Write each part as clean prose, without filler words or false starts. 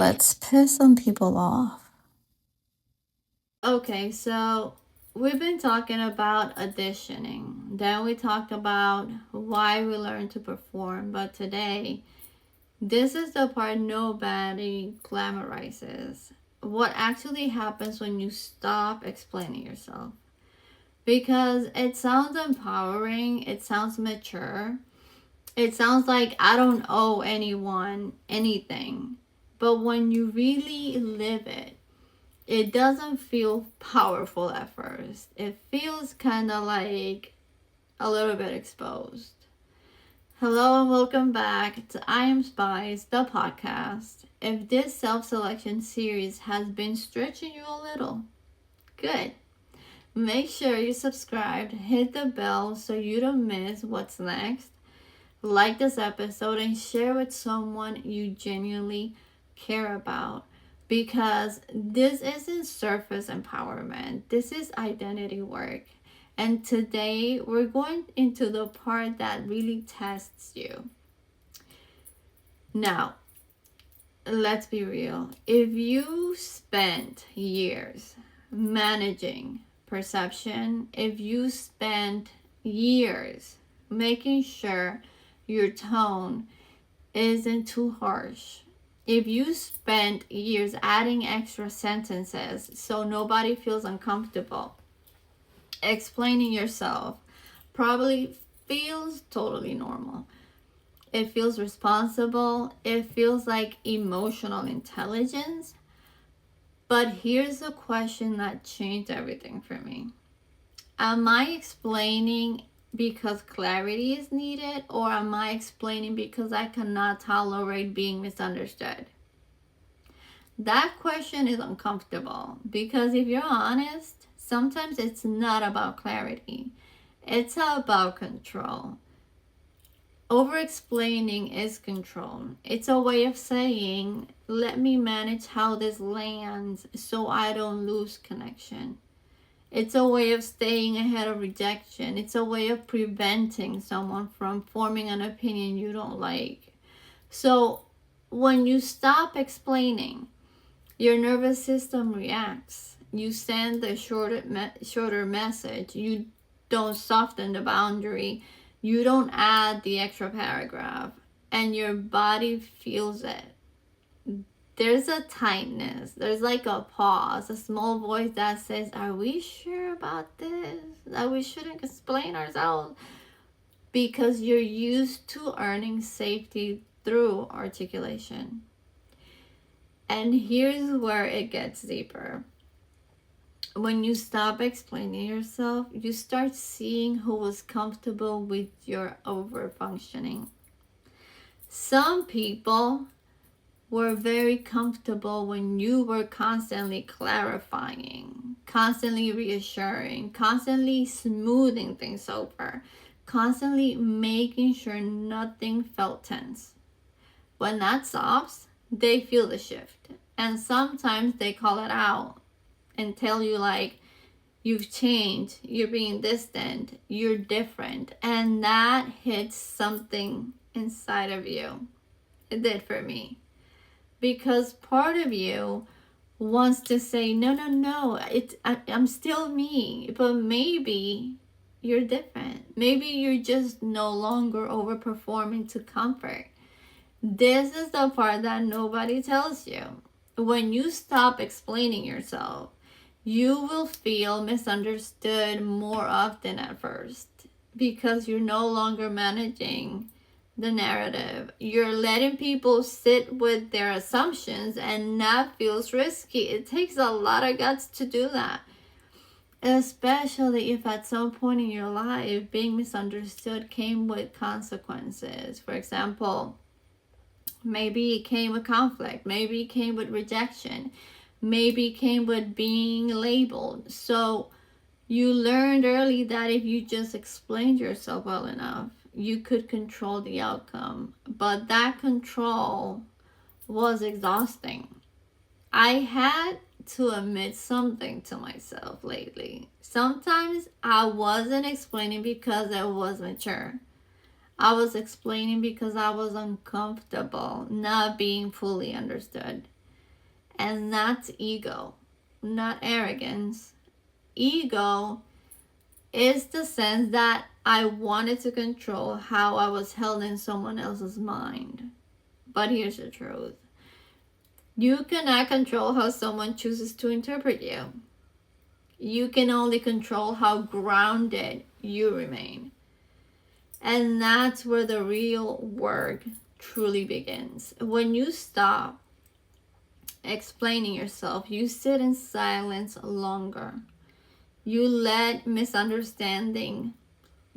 Let's piss some people off. Okay, so we've been talking about auditioning. Then we talked about why we learn to perform. But today, this is the part nobody glamorizes. What actually happens when you stop explaining yourself? Because it sounds empowering, it sounds mature, it sounds like I don't owe anyone anything. But when you really live it, it doesn't feel powerful at first. It feels kind of like a little bit exposed. Hello and welcome back to I Am Spies, the podcast. If this self selection series has been stretching you a little, good. Make sure you subscribe, hit the bell so you don't miss what's next. Like this episode and share with someone you genuinely care about, because this isn't surface empowerment, this is identity work. And today we're going into the part that really tests you. Now, let's be real. If you spent years managing perception, if you spent years making sure your tone isn't too harsh, if you spent years adding extra sentences so nobody feels uncomfortable, explaining yourself probably feels totally normal. It feels responsible. It feels like emotional intelligence. But here's a question that changed everything for me. Am I explaining because clarity is needed, or am I explaining because I cannot tolerate being misunderstood? That question is uncomfortable because if you're honest, sometimes it's not about clarity, it's about control. Over explaining is control. It's a way of saying, let me manage how this lands so I don't lose connection. It's a way of staying ahead of rejection. It's a way of preventing someone from forming an opinion you don't like. So when you stop explaining, your nervous system reacts. You send a shorter message. You don't soften the boundary. You don't add the extra paragraph. And your body feels it. There's a tightness. There's like a pause, a small voice that says, are we sure about this? That we shouldn't explain ourselves? Because you're used to earning safety through articulation. And here's where it gets deeper. When you stop explaining yourself, you start seeing who was comfortable with your overfunctioning. Some people were very comfortable when you were constantly clarifying, constantly reassuring, constantly smoothing things over, constantly making sure nothing felt tense. When that stops, they feel the shift. And sometimes they call it out and tell you, like, you've changed, you're being distant, you're different. And that hits something inside of you. It did for me. Because part of you wants to say, no, no, no, I'm still me. But maybe you're different. Maybe you're just no longer overperforming to comfort. This is the part that nobody tells you. When you stop explaining yourself, you will feel misunderstood more often at first because you're no longer managing the narrative. You're letting people sit with their assumptions, and that feels risky. It takes a lot of guts to do that, especially if at some point in your life being misunderstood came with consequences. For example, maybe it came with conflict, maybe it came with rejection, maybe it came with being labeled. So you learned early that if you just explained yourself well enough, you could control the outcome. But that control was exhausting. I had to admit something to myself lately. Sometimes I wasn't explaining because I was mature. I was explaining because I was uncomfortable not being fully understood. And that's ego, not arrogance. Ego is the sense that I wanted to control how I was held in someone else's mind. But here's the truth: you cannot control how someone chooses to interpret you. You can only control how grounded you remain. And that's where the real work truly begins. When you stop explaining yourself, you sit in silence longer. You let misunderstanding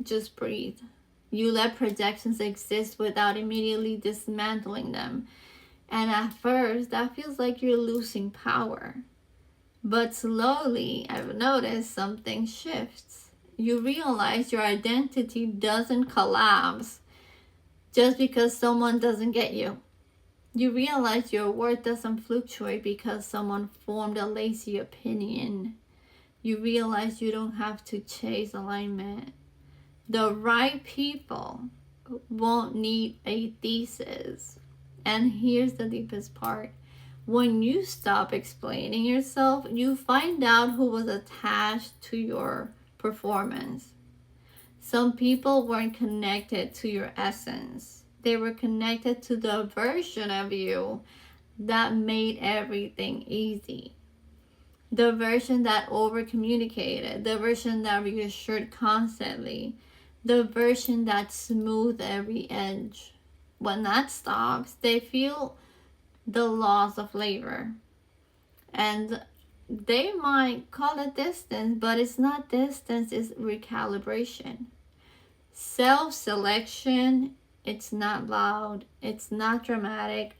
just breathe. You let projections exist without immediately dismantling them. And at first, that feels like you're losing power. But slowly, I've noticed something shifts. You realize your identity doesn't collapse just because someone doesn't get you. You realize your worth doesn't fluctuate because someone formed a lazy opinion. You realize you don't have to chase alignment. The right people won't need a thesis. And here's the deepest part: when you stop explaining yourself, you find out who was attached to your performance. Some people weren't connected to your essence, they were connected to the version of you that made everything easy. The version that over communicated, the version that reassured constantly, the version that smoothed every edge. When that stops, they feel the loss of labor. And they might call it distance, but it's not distance, it's recalibration. Self selection, it's not loud, it's not dramatic,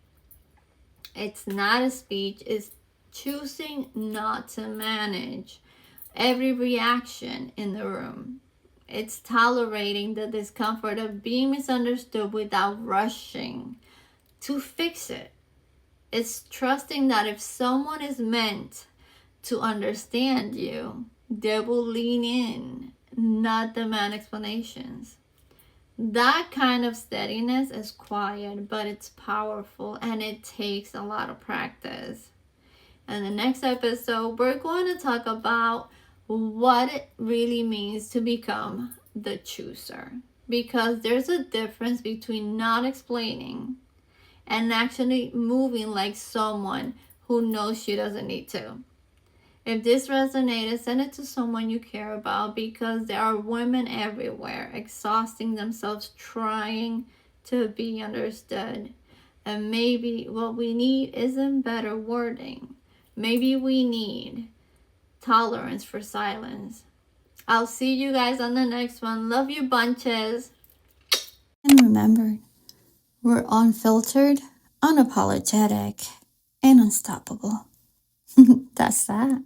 it's not a speech, it's choosing not to manage every reaction in the room. It's tolerating the discomfort of being misunderstood without rushing to fix it. It's trusting that if someone is meant to understand you, they will lean in, not demand explanations. That kind of steadiness is quiet, but it's powerful, and it takes a lot of practice. In the next episode, we're going to talk about what it really means to become the chooser. Because there's a difference between not explaining and actually moving like someone who knows she doesn't need to. If this resonated, send it to someone you care about, because there are women everywhere exhausting themselves trying to be understood. And maybe what we need isn't better wording. Maybe we need tolerance for silence. I'll see you guys on the next one. Love you bunches. And remember, we're unfiltered, unapologetic, and unstoppable. That's that.